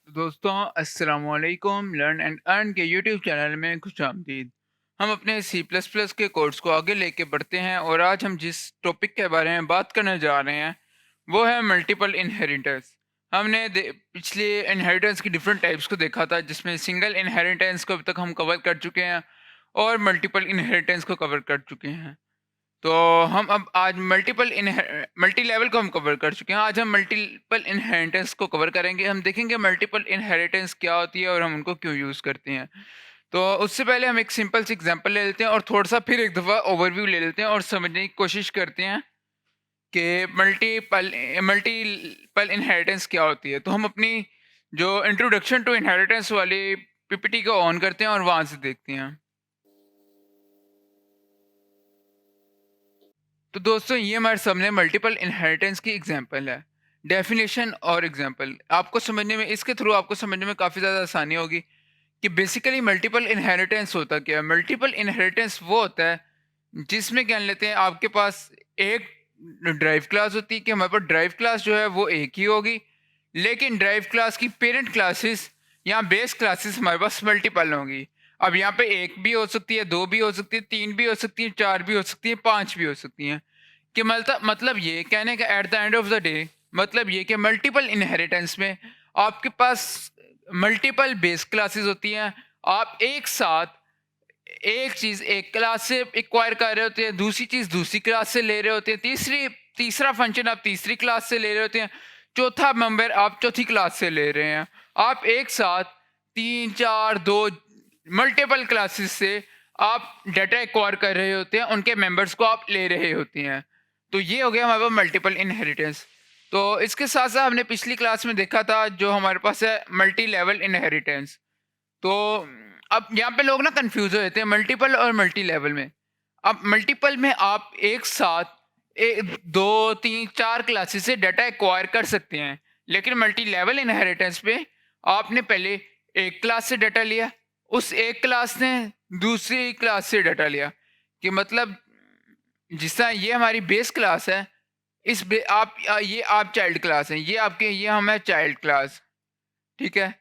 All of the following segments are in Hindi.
दोस्तों अस्सलाम वालेकुम। लर्न एंड अर्न के यूट्यूब चैनल में खुशामदीद। हम अपने सी प्लस प्लस के कोर्स को आगे लेके बढ़ते हैं और आज हम जिस टॉपिक के बारे में बात करने जा रहे हैं वो है मल्टीपल इनहेरिटेंस। हमने पिछले इनहेरिटेंस की डिफरेंट टाइप्स को देखा था, जिसमें सिंगल इनहेरिटेंस को अब तक हम कवर कर चुके हैं और मल्टीपल इनहेरिटेंस को कवर कर चुके हैं। तो हम अब आज मल्टी लेवल को हम कवर कर चुके हैं। आज हम मल्टीपल इनहेरिटेंस को कवर करेंगे। हम देखेंगे मल्टीपल इनहेरिटेंस क्या होती है और हम उनको क्यों यूज़ करते हैं। तो उससे पहले हम एक सिंपल सी एग्जांपल ले लेते हैं और थोड़ा-सा फिर एक दफ़ा ओवरव्यू ले लेते हैं और समझने की कोशिश करते हैं कि मल्टीपल इनहेरिटेंस क्या होती है। तो हम अपनी जो इंट्रोडक्शन टू इनहेरिटेंस वाली पीपीटी को ऑन करते हैं और वहाँ से देखते हैं। तो दोस्तों ये हमारे सामने मल्टीपल इनहेरिटेंस की एग्जांपल है। डेफिनेशन और एग्जांपल आपको समझने में, इसके थ्रू आपको समझने में काफ़ी ज़्यादा आसानी होगी कि बेसिकली मल्टीपल इनहेरिटेंस होता क्या है। मल्टीपल इनहेरिटेंस वो होता है जिसमें क्या लेते हैं, आपके पास एक ड्राइव क्लास होती है कि हमारे पास ड्राइव क्लास जो है वो एक ही होगी, लेकिन ड्राइव क्लास की पेरेंट क्लासेस या बेस क्लासेस हमारे पास मल्टीपल होंगी। अब यहाँ पे एक भी हो सकती है, दो भी हो सकती है, तीन भी हो सकती है, चार भी हो सकती है, पांच भी हो सकती हैं। कि मतलब ये कहने का at the end of the day मतलब ये कि मल्टीपल इनहेरिटेंस में आपके पास मल्टीपल बेस क्लासेस होती हैं। आप एक साथ एक चीज एक क्लास से एक्वायर कर रहे होते हैं, दूसरी चीज दूसरी क्लास से ले रहे होते हैं, तीसरा फंक्शन आप तीसरी क्लास से ले रहे होते हैं, चौथा मेंबर आप चौथी क्लास से ले रहे हैं। आप एक साथ तीन चार दो मल्टीपल क्लासेस से आप डाटा एक्वायर कर रहे होते हैं, उनके मेंबर्स को आप ले रहे होते हैं। तो ये हो गया हमारे पास मल्टीपल इनहेरिटेंस। तो इसके साथ साथ हमने पिछली क्लास में देखा था जो हमारे पास है मल्टी लेवल इनहेरिटेंस। तो अब यहाँ पे लोग ना कंफ्यूज हो जाते हैं मल्टीपल और मल्टी लेवल में। अब मल्टीपल में आप एक साथ दो तीन चार क्लासेस से डाटा एक्वायर कर सकते हैं, लेकिन मल्टी लेवल इनहेरिटेंस पे आपने पहले एक क्लास से डाटा लिया, उस एक क्लास ने दूसरी क्लास से डाटा लिया। कि मतलब जिस तरह ये हमारी बेस क्लास है, ये आप चाइल्ड क्लास है, ये हम है चाइल्ड क्लास। ठीक है।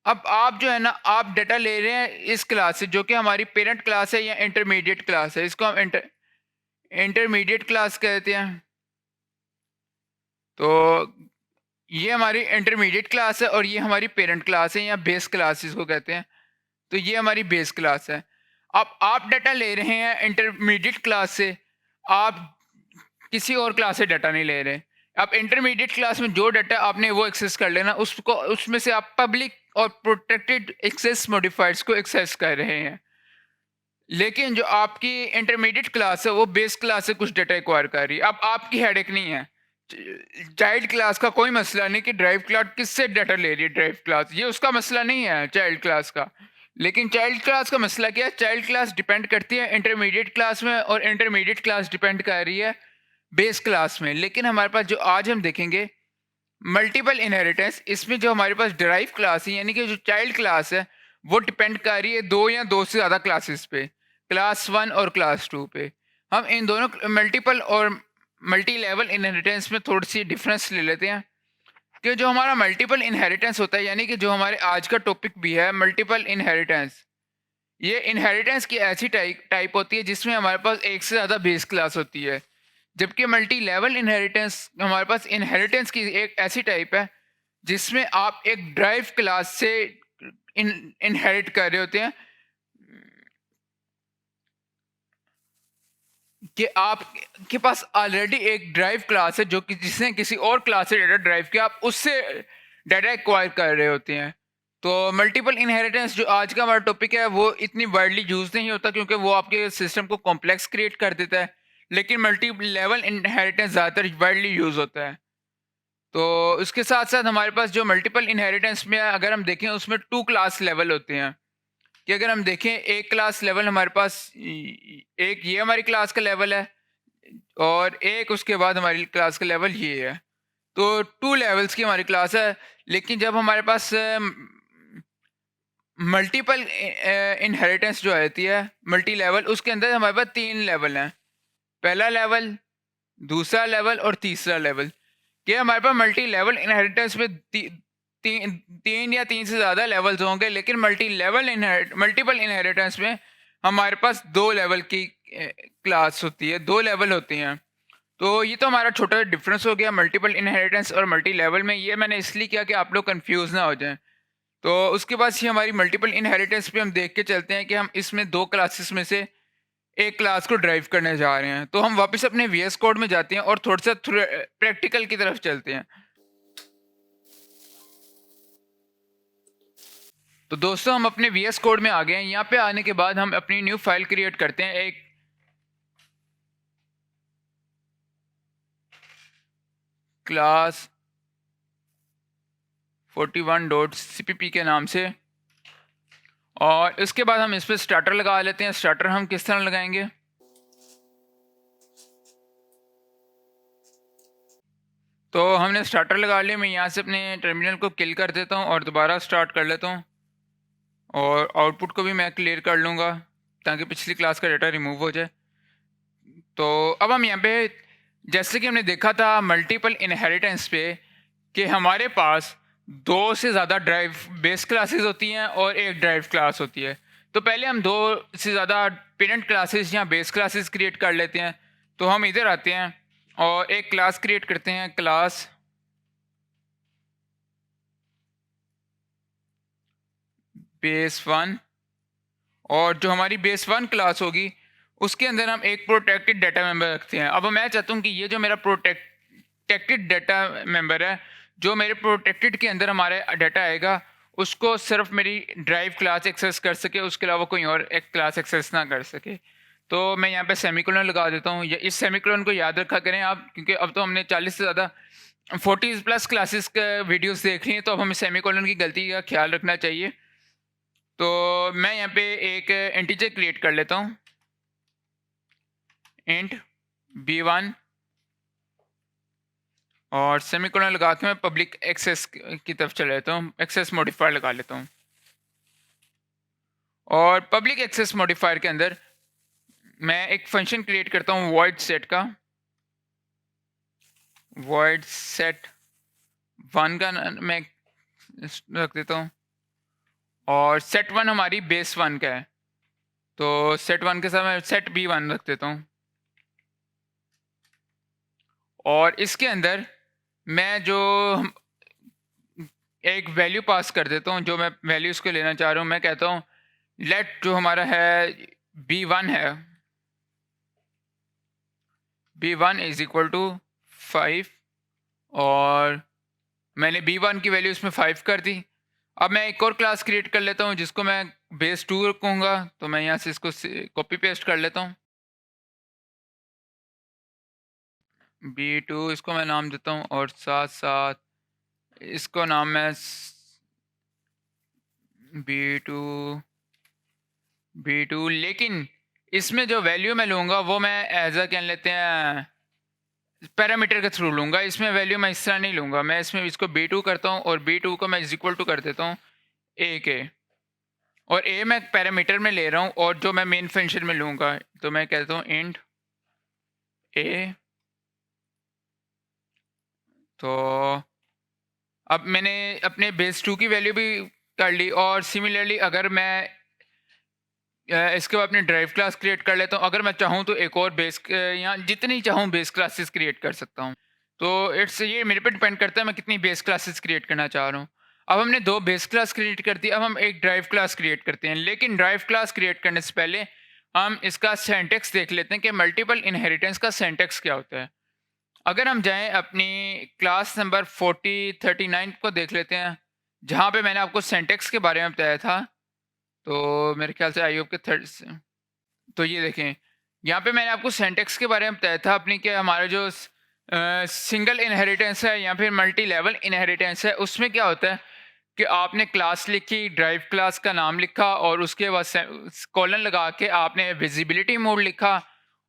अब आप जो है ना, आप डाटा ले रहे हैं इस क्लास से जो कि हमारी पेरेंट क्लास है या इंटरमीडिएट क्लास है। इसको हम इंटरमीडिएट क्लास कहते हैं। तो ये हमारी इंटरमीडिएट क्लास है और ये हमारी पेरेंट क्लास है या बेस क्लास इसको कहते हैं। तो ये हमारी बेस क्लास है। अब आप डाटा ले रहे हैं इंटरमीडिएट क्लास से, आप किसी और क्लास से डाटा नहीं ले रहे। आप इंटरमीडिएट क्लास में जो डाटा आपने वो एक्सेस कर लेना, उसको उसमें से आप पब्लिक और प्रोटेक्टेड एक्सेस मॉडिफायर्स को एक्सेस कर रहे हैं। लेकिन जो आपकी इंटरमीडिएट क्लास है वो बेस क्लास से कुछ डाटा एक्वायर कर रही है। अब आपकी हेडेक नहीं है। चाइल्ड क्लास का कोई मसला नहीं कि ड्राइव क्लास किससे डाटा ले रही है। ड्राइव क्लास ये उसका मसला नहीं है चाइल्ड क्लास का। लेकिन चाइल्ड क्लास का मसला क्या है, चाइल्ड क्लास डिपेंड करती है इंटरमीडिएट क्लास में और इंटरमीडिएट क्लास डिपेंड कर रही है बेस क्लास में। लेकिन हमारे पास जो आज हम देखेंगे मल्टीपल इनहेरिटेंस, इसमें जो हमारे पास डिराइव क्लास है यानी कि जो चाइल्ड क्लास है वो डिपेंड कर रही है दो या दो से ज़्यादा क्लासेस पे, क्लास वन और क्लास टू पे। हम इन दोनों मल्टीपल और मल्टी लेवल इनहेरिटेंस में थोड़ी सी डिफरेंस ले लेते हैं। कि जो हमारा मल्टीपल इनहेरिटेंस होता है यानी कि जो हमारे आज का टॉपिक भी है मल्टीपल इनहेरिटेंस, ये इनहेरिटेंस की ऐसी टाइप होती है जिसमें हमारे पास एक से ज़्यादा बेस क्लास होती है। जबकि मल्टी लेवल इनहेरिटेंस हमारे पास इनहेरिटेंस की एक ऐसी टाइप है जिसमें आप एक ड्राइव क्लास से इनहेरिट कर रहे होते हैं। कि आपके पास ऑलरेडी एक ड्राइव क्लास है जो कि जिसने किसी और क्लास से डाटा ड्राइव किया, आप उससे डाटा एक्वायर कर रहे होते हैं। तो मल्टीपल इनहेरिटेंस जो आज का हमारा टॉपिक है वो इतनी वाइडली यूज नहीं होता क्योंकि वो आपके सिस्टम को कॉम्प्लेक्स क्रिएट कर देता है। लेकिन मल्टी लेवल इनहेरिटेंस ज़्यादातर वाइडली यूज होता है। तो उसके साथ साथ हमारे पास जो मल्टीपल इनहेरिटेंस में अगर हम देखें उसमें टू क्लास लेवल होते हैं। कि अगर हम देखें एक क्लास लेवल हमारे पास एक ये हमारी क्लास का लेवल है और एक उसके बाद हमारी क्लास का लेवल ये है। तो टू लेवल्स की हमारी क्लास है। लेकिन जब हमारे पास मल्टीपल इनहेरिटेंस जो आती है मल्टी लेवल, उसके अंदर हमारे पास तीन लेवल हैं। पहला लेवल, दूसरा लेवल और तीसरा लेवल। कि हमारे पास मल्टी लेवल इनहेरिटेंस में तीन या तीन से ज़्यादा लेवल्स होंगे, लेकिन मल्टीपल इनहेरिटेंस में हमारे पास 2 लेवल की क्लास होती है, 2 लेवल होती हैं। तो ये तो हमारा छोटा डिफरेंस हो गया मल्टीपल इनहेरिटेंस और मल्टी लेवल में। ये मैंने इसलिए किया कि आप लोग कंफ्यूज ना हो जाएं। तो उसके बाद ही हमारी मल्टीपल इनहेरिटेंस पे हम देख के चलते हैं कि हम इसमें 2 क्लासेस में से एक क्लास को ड्राइव करने जा रहे हैं। तो हम वापस अपने वीएस कोड में जाते हैं और थोड़ा सा प्रैक्टिकल की तरफ चलते हैं। तो दोस्तों हम अपने वीएस कोड में आ गए हैं। यहाँ पे आने के बाद हम अपनी न्यू फाइल क्रिएट करते हैं, एक क्लास 41.cpp के नाम से, और इसके बाद हम इस पर स्टार्टर लगा लेते हैं। स्टार्टर हम किस तरह लगाएंगे, तो हमने स्टार्टर लगा लिया। मैं यहाँ से अपने टर्मिनल को किल कर देता हूँ और दोबारा स्टार्ट कर लेता हूँ, और आउटपुट को भी मैं क्लियर कर लूँगा ताकि पिछली क्लास का डाटा रिमूव हो जाए। तो अब हम यहाँ पे जैसे कि हमने देखा था मल्टीपल इनहेरिटेंस पे कि हमारे पास 2 से ज़्यादा ड्राइव बेस क्लासेस होती हैं और एक ड्राइव क्लास होती है। तो पहले हम 2 से ज़्यादा पेरेंट क्लासेस या बेस क्लासेस क्रिएट कर लेते हैं। तो हम इधर आते हैं और एक क्लास क्रिएट करते हैं, क्लास बेस 1, और जो हमारी बेस 1 क्लास होगी उसके अंदर हम एक प्रोटेक्टेड डाटा मेंबर रखते हैं। अब मैं चाहता हूँ कि ये जो मेरा प्रोटेक्टेड डाटा मेंबर है, जो मेरे प्रोटेक्टेड के अंदर हमारे डाटा आएगा, उसको सिर्फ मेरी ड्राइव क्लास एक्सेस कर सके, उसके अलावा कोई और एक क्लास एक्सेस ना कर सके। तो मैं यहाँ पे सेमीकोलन लगा देता हूँ। इस सेमीकोलन को याद रखा करें आप, क्योंकि अब तो हमने 40 से ज़्यादा 40+ क्लासेस के वीडियोस देख ली हैं, तो अब हमें सेमीकोलन की गलती का ख्याल रखना चाहिए। तो मैं यहाँ पे एक इंटीजर क्रिएट कर लेता हूँ, इंट b1, और सेमीकोलन लगा के मैं पब्लिक एक्सेस की तरफ चला जाता हूँ, एक्सेस मॉडिफायर लगा लेता हूँ। और पब्लिक एक्सेस मॉडिफायर के अंदर मैं एक फंक्शन क्रिएट करता हूँ void set का, void set 1 का मैं रख देता हूँ, और set 1 हमारी बेस 1 का है, तो set 1 के साथ मैं set b1 रख देता हूँ। और इसके अंदर मैं जो एक वैल्यू पास कर देता हूँ, जो मैं वैल्यू उसको लेना चाह रहा हूँ। मैं कहता हूँ लेट जो हमारा है b1 है, b1 इज इक्वल टू 5, और मैंने b1 की वैल्यू इसमें 5 कर दी। अब मैं एक और क्लास क्रिएट कर लेता हूँ जिसको मैं बेस 2 रखूँगा। तो मैं यहाँ से इसको कॉपी पेस्ट कर लेता हूँ, b2 इसको मैं नाम देता हूँ, और साथ साथ इसको नाम मैं b2, लेकिन इसमें जो वैल्यू मैं लूँगा वो मैं एज अ क्या लेते हैं, पैरामीटर के थ्रू लूँगा। इसमें वैल्यू मैं इस तरह नहीं लूँगा। मैं इसमें इसको b2 करता हूँ और b2 को मैं इज इक्वल टू कर देता हूँ a के, और a मैं पैरामीटर में ले रहा हूँ और जो मैं मेन फंक्शन में लूँगा, तो मैं कहता हूँ इंट a। तो अब मैंने अपने बेस 2 की वैल्यू भी कर ली, और सिमिलरली अगर मैं इसके बाद अपनी ड्राइव क्लास क्रिएट कर लेता हूँ। अगर मैं चाहूँ तो एक और बेस यहाँ जितनी चाहूँ बेस क्लासेस क्रिएट कर सकता हूँ। तो ये मेरे पे डिपेंड करता है मैं कितनी बेस क्लासेस क्रिएट करना चाह रहा हूँ। अब हमने 2 बेस क्लास क्रिएट कर दी, अब हम एक ड्राइव क्लास क्रिएट करते हैं। लेकिन ड्राइव क्लास क्रिएट करने से पहले हम इसका सिंटैक्स देख लेते हैं कि मल्टीपल इनहेरिटेंस का सिंटैक्स क्या होता है। अगर हम जाएँ अपनी क्लास नंबर 39 को देख लेते हैं, जहाँ पे मैंने आपको सिंटैक्स के बारे में बताया था। तो मेरे ख्याल से आई होप के थर्ड से, तो ये देखें यहाँ पे मैंने आपको सिंटैक्स के बारे में बताया था अपनी, कि हमारा जो सिंगल इनहेरिटेंस है या फिर मल्टी लेवल इनहेरिटेंस है, उसमें क्या होता है कि आपने क्लास लिखी, ड्राइव क्लास का नाम लिखा, और उसके बाद कॉलन लगा के आपने विजिबिलिटी मोड लिखा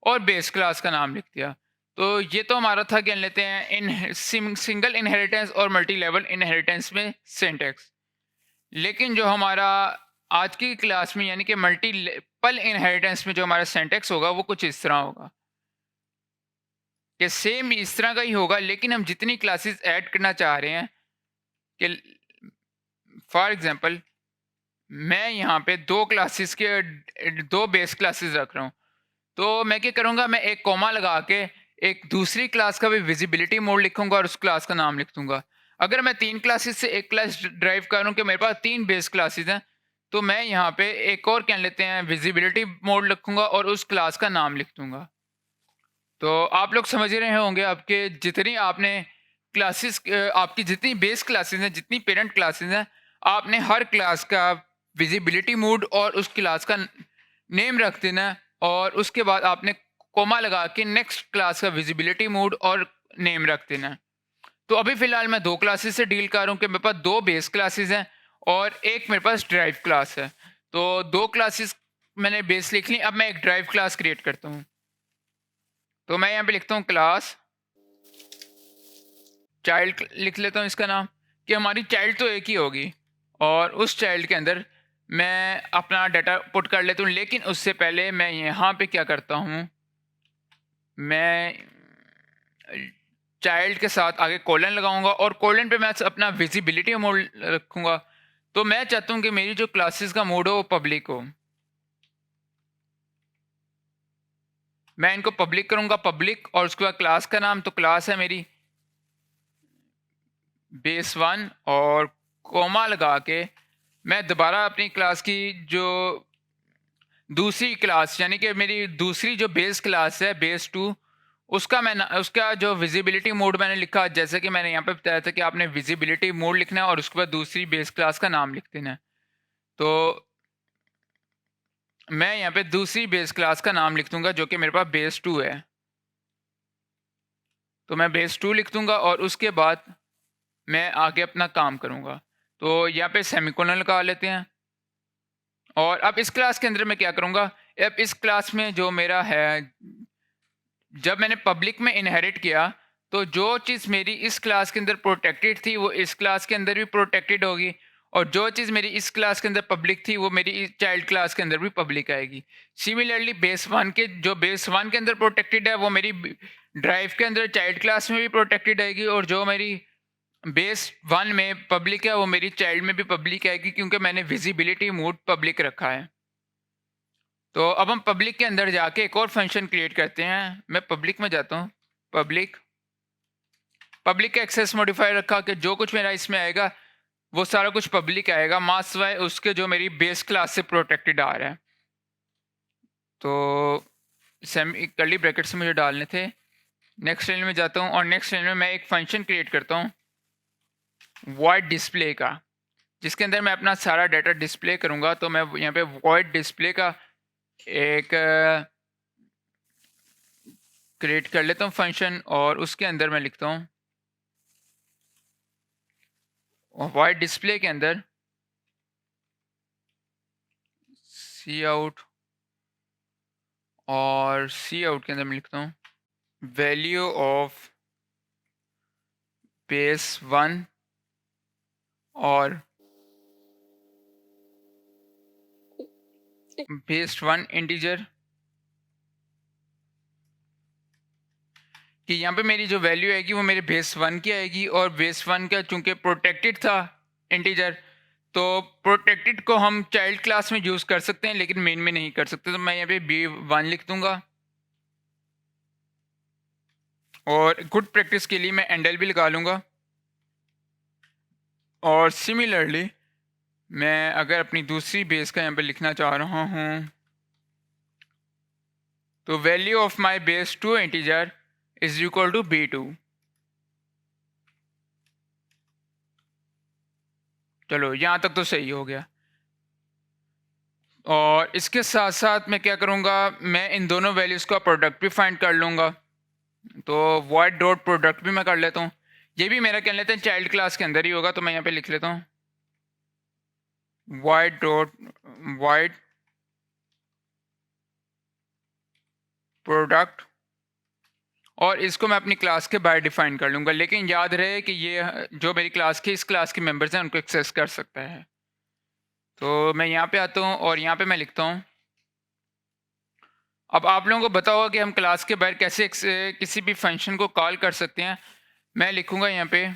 और बेस क्लास का नाम लिख दिया। तो ये तो हमारा था, क्या लेते हैं इन सिंगल इनहेरिटेंस और मल्टी लेवल इनहेरिटेंस में सिंटैक्स। लेकिन जो हमारा आज की क्लास में यानी कि मल्टीपल इनहेरिटेंस में जो हमारा सिंटैक्स होगा वो कुछ इस तरह होगा, कि सेम इस तरह का ही होगा, लेकिन हम जितनी क्लासेस ऐड करना चाह रहे हैं कि फॉर एग्जांपल मैं यहाँ पे 2 क्लासेस के 2 बेस क्लासेस रख रहा हूँ। तो मैं क्या करूँगा, मैं एक कॉमा लगा के एक दूसरी क्लास का भी विजिबिलिटी मोड लिखूँगा और उस क्लास का नाम लिख दूँगा। अगर मैं 3 क्लासेस से एक क्लास ड्राइव करूँ कि मेरे पास 3 बेस क्लासेस हैं, तो मैं यहाँ पे एक और कह लेते हैं विजिबिलिटी मोड लिखूँगा और उस क्लास का नाम लिख दूँगा। तो आप लोग समझ रहे होंगे आपके जितनी आपने क्लासेस आपकी जितनी बेस क्लासेस हैं, जितनी पेरेंट क्लासेस हैं, आपने हर क्लास का विजिबिलिटी मोड और उस क्लास का नेम रख देना है और उसके बाद आपने कोमा लगा के नेक्स्ट क्लास का विजिबिलिटी मोड और नेम रख देना है। तो अभी फ़िलहाल मैं 2 क्लासेस से डील कर रहा हूँ कि मेरे पास 2 बेस क्लासेस हैं और एक मेरे पास ड्राइव क्लास है। तो 2 क्लासेस मैंने बेस लिख ली, अब मैं एक ड्राइव क्लास क्रिएट करता हूँ। तो मैं यहाँ पे लिखता हूँ क्लास चाइल्ड, लिख लेता हूँ इसका नाम, कि हमारी चाइल्ड तो एक ही होगी और उस चाइल्ड के अंदर मैं अपना डाटा पुट कर लेता हूँ। लेकिन उससे पहले मैं यहाँ पे क्या करता हूँ, मैं चाइल्ड के साथ आगे कोलन लगाऊंगा और कोलन पे मैं अपना विजिबिलिटी मोड रखूँगा। तो मैं चाहता हूँ कि मेरी जो क्लासेस का मोड हो वो पब्लिक हो। मैं इनको पब्लिक करूँगा, पब्लिक, और उसके बाद क्लास का नाम, तो क्लास है मेरी बेस 1 और कोमा लगा के मैं दोबारा अपनी क्लास की जो दूसरी क्लास, यानी कि मेरी दूसरी जो बेस क्लास है बेस 2, उसका जो विजिबिलिटी मोड मैंने लिखा, जैसे कि मैंने यहाँ पे बताया था कि आपने विजिबिलिटी मोड लिखना है और उसके बाद दूसरी बेस क्लास का नाम लिख देना है। तो मैं यहाँ पे दूसरी बेस क्लास का नाम लिख दूंगा जो कि मेरे पास बेस 2 है। तो मैं बेस 2 लिख दूंगा और उसके बाद मैं आगे अपना काम करूँगा। तो यहाँ पे सेमीकोलन लगा लेते हैं और अब इस क्लास के अंदर मैं क्या करूँगा, अब इस क्लास में जो मेरा है, जब मैंने पब्लिक में इनहेरिट किया, तो जो चीज़ मेरी इस क्लास के अंदर प्रोटेक्टेड थी वो इस क्लास के अंदर भी प्रोटेक्टेड होगी और जो चीज़ मेरी इस क्लास के अंदर पब्लिक थी वो मेरी इस चाइल्ड क्लास के अंदर भी पब्लिक आएगी। सिमिलरली बेस 1 के, जो बेस 1 के अंदर प्रोटेक्टेड है वो मेरी ड्राइव के अंदर चाइल्ड क्लास में भी प्रोटेक्टेड आएगी और जो मेरी बेस 1 में पब्लिक है वो मेरी चाइल्ड में भी पब्लिक आएगी, क्योंकि मैंने विजिबिलिटी मोड पब्लिक रखा है। तो अब हम पब्लिक के अंदर जाके एक और फंक्शन क्रिएट करते हैं। मैं पब्लिक में जाता हूँ, पब्लिक का एक्सेस मॉडिफायर रखा कि जो कुछ मेरा इसमें आएगा वो सारा कुछ पब्लिक आएगा, मास सिवाय उसके जो मेरी बेस क्लास से प्रोटेक्टेड आ रहा है। तो सेमी कर्ली ब्रैकेट्स मुझे डालने थे। नेक्स्ट लाइन में जाता हूँ और नेक्स्ट लाइन में मैं एक फंक्शन क्रिएट करता हूँ वॉइड डिस्प्ले का, जिसके अंदर मैं अपना सारा डाटा डिस्प्ले करूँगा। तो मैं यहाँ पे वॉइड डिस्प्ले का एक क्रिएट कर लेता हूँ फंक्शन और उसके अंदर मैं लिखता हूँ वॉइड डिस्प्ले के अंदर सी आउट, और सी आउट के अंदर मैं लिखता हूँ वैल्यू ऑफ बेस 1 और बेस 1 इंटीजर, कि यहाँ पे मेरी जो वैल्यू आएगी वो मेरे बेस 1 की आएगी और बेस 1 का चूंकि प्रोटेक्टेड था इंटीजर, तो प्रोटेक्टेड को हम चाइल्ड क्लास में यूज़ कर सकते हैं लेकिन मेन में नहीं कर सकते। तो मैं यहाँ पे B1 लिख दूंगा और गुड प्रैक्टिस के लिए मैं एंडल भी लगा लूँगा। और सिमिलरली मैं अगर अपनी दूसरी बेस का यहाँ पे लिखना चाह रहा हूँ, तो value of my base 2 integer is equal to B2। चलो यहाँ तक तो सही हो गया। और इसके साथ साथ मैं क्या करूँगा, मैं इन दोनों वैल्यूज़ का प्रोडक्ट भी फाइंड कर लूँगा। तो void डॉट प्रोडक्ट भी मैं कर लेता हूँ। ये भी मेरा कह लेते हैं चाइल्ड क्लास के अंदर ही होगा, तो मैं यहाँ पे लिख लेता हूँ void डॉट void प्रोडक्ट, और इसको मैं अपनी क्लास के बाहर डिफाइन कर लूँगा। लेकिन याद रहे कि ये जो मेरी क्लास की इस क्लास के मेंबर्स हैं उनको एक्सेस कर सकता है। तो मैं यहाँ पे आता हूँ और यहाँ पे मैं लिखता हूँ अब आप लोगों को पता होगा कि हम क्लास के बाहर कैसे किसी भी फंक्शन को कॉल कर सकते हैं। मैं लिखूंगा यहाँ पे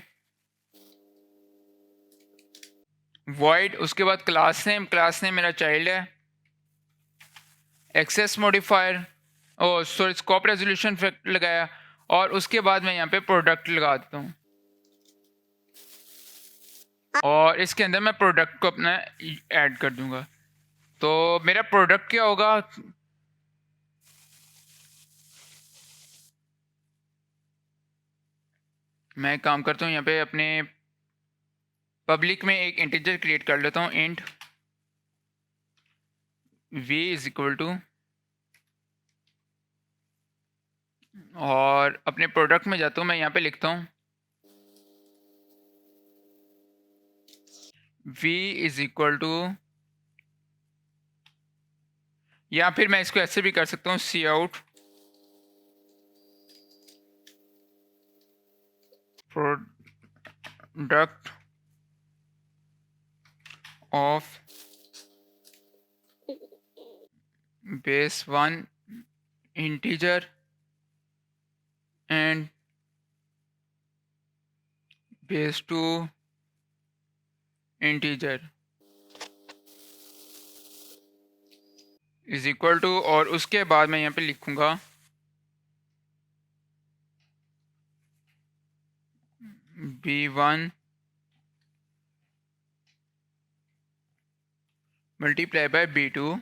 void, उसके बाद क्लास नेम मेरा चाइल्ड है, एक्सेस मॉडिफायर, ओ सॉरी स्कोप रेजोल्यूशन फैक्टर लगाया, और उसके बाद मैं यहाँ पे प्रोडक्ट लगा देता हूँ, और इसके अंदर मैं प्रोडक्ट को अपना ऐड कर दूंगा। तो मेरा प्रोडक्ट क्या होगा, मैं काम करता हूँ यहाँ पे अपने पब्लिक में एक इंटीजर क्रिएट कर लेता हूँ, int v is equal to, और अपने प्रोडक्ट में जाता हूँ, मैं यहाँ पे लिखता हूँ v इज इक्वल टू, या फिर मैं इसको ऐसे भी कर सकता हूँ C out product of base 1 integer and base 2 integer is equal to, और उसके बाद मैं यहाँ पे लिखूंगा b1 मल्टीप्लाई बाय b2,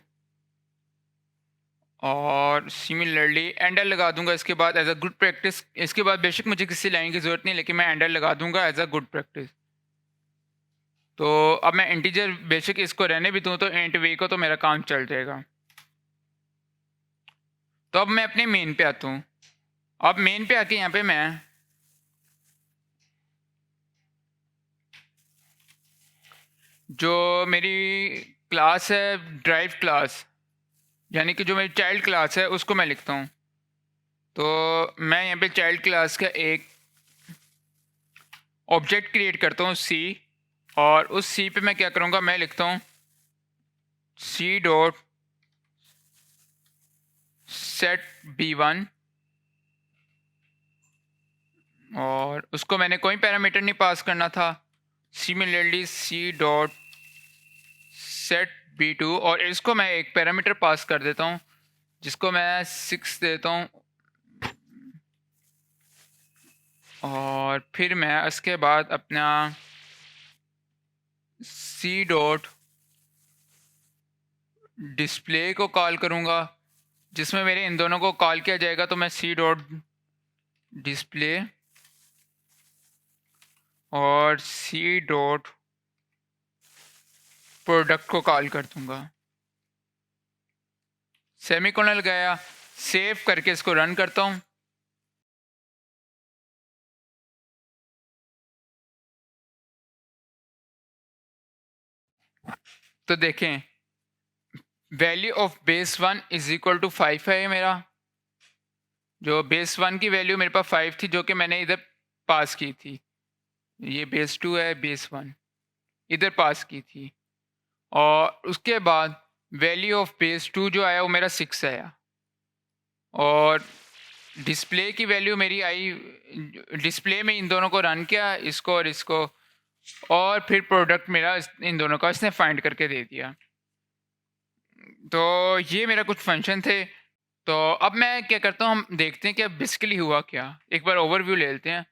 और सिमिलरली एंडर लगा दूंगा इसके बाद एज अ गुड प्रैक्टिस। इसके बाद बेशक मुझे किसी लाइन की ज़रूरत नहीं, लेकिन मैं एंडर लगा दूंगा एज अ गुड प्रैक्टिस। तो अब मैं इंटीजर बेशक इसको रहने भी दूँ तो इंट वी को तो मेरा काम चल जाएगा। तो अब मैं अपने मेन पे आता हूँ। अब मेन पे आके यहाँ पे मैं जो मेरी क्लास है ड्राइव क्लास, यानी कि जो मेरी चाइल्ड क्लास है उसको मैं लिखता हूँ। तो मैं यहाँ पे चाइल्ड क्लास का एक ऑब्जेक्ट क्रिएट करता हूँ सी, और उस सी पे मैं क्या करूँगा, मैं लिखता हूँ सी डॉट सेट b1, और उसको मैंने कोई पैरामीटर नहीं पास करना था। सिमिलरली सी डॉट सेट b2, और इसको मैं एक पैरामीटर पास कर देता हूँ जिसको मैं 6 देता हूँ, और फिर मैं इसके बाद अपना सी डॉट डिस्प्ले को कॉल करूँगा जिसमें मेरे इन दोनों को कॉल किया जाएगा। तो मैं सी डॉट डिस्प्ले और सी डॉट प्रोडक्ट को कॉल कर दूंगा। सेमीकोलन लगाया, सेव करके इसको रन करता हूँ। तो देखें value of base 1 is equal to 5 है। मेरा जो बेस 1 की वैल्यू मेरे पास 5 थी, जो कि मैंने इधर पास की थी। ये बेस 2 है, बेस 1 इधर पास की थी, और उसके बाद वैल्यू ऑफ बेस 2 जो आया वो मेरा 6 आया, और डिस्प्ले की वैल्यू मेरी आई, डिस्प्ले में इन दोनों को रन किया, इसको और इसको, और फिर प्रोडक्ट मेरा इन दोनों का इसने फाइंड करके दे दिया। तो ये मेरा कुछ फंक्शन थे। तो अब मैं क्या करता हूँ, हम देखते हैं कि अब बेसिकली हुआ क्या। एक बार ओवरव्यू ले लेते हैं।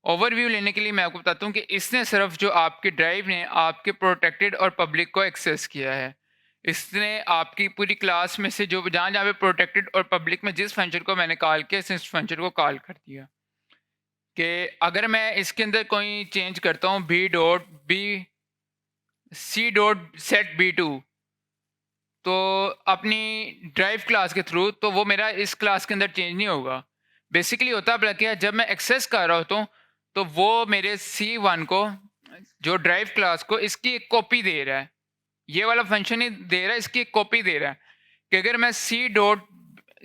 ओवरव्यू लेने के लिए मैं आपको बताता हूँ कि इसने सिर्फ जो आपके ड्राइव ने आपके प्रोटेक्टेड और पब्लिक को एक्सेस किया है। इसने आपकी पूरी क्लास में से जो जहाँ जहाँ पे प्रोटेक्टेड और पब्लिक में जिस फंक्शन को मैंने कॉल किया, इसने इस फंक्शन को कॉल कर दिया। कि अगर मैं इसके अंदर कोई चेंज करता हूँ B dot B C dot set b2, तो अपनी ड्राइव क्लास के थ्रू, तो वो मेरा इस क्लास के अंदर चेंज नहीं होगा। बेसिकली होता है क्या, जब मैं एक्सेस कर रहा होता हूँ तो वो मेरे C1 को, जो ड्राइव क्लास को, इसकी एक कॉपी दे रहा है। ये वाला फंक्शन ही दे रहा है, इसकी एक कॉपी दे रहा है कि अगर मैं सी डॉट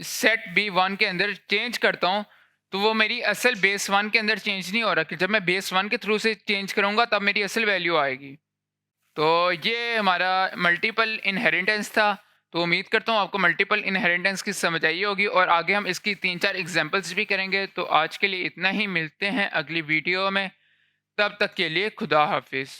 सेट b1 के अंदर चेंज करता हूँ तो वो मेरी असल बेस 1 के अंदर चेंज नहीं हो रहा, कि जब मैं बेस 1 के थ्रू से चेंज करूँगा तब मेरी असल वैल्यू आएगी। तो ये हमारा मल्टीपल इनहेरिटेंस था। तो उम्मीद करता हूँ आपको मल्टीपल इनहेरिटेंस की समझ आई होगी और आगे हम इसकी 3-4 एग्ज़ाम्पल्स भी करेंगे। तो आज के लिए इतना ही, मिलते हैं अगली वीडियो में। तब तक के लिए खुदा हाफ़िज़।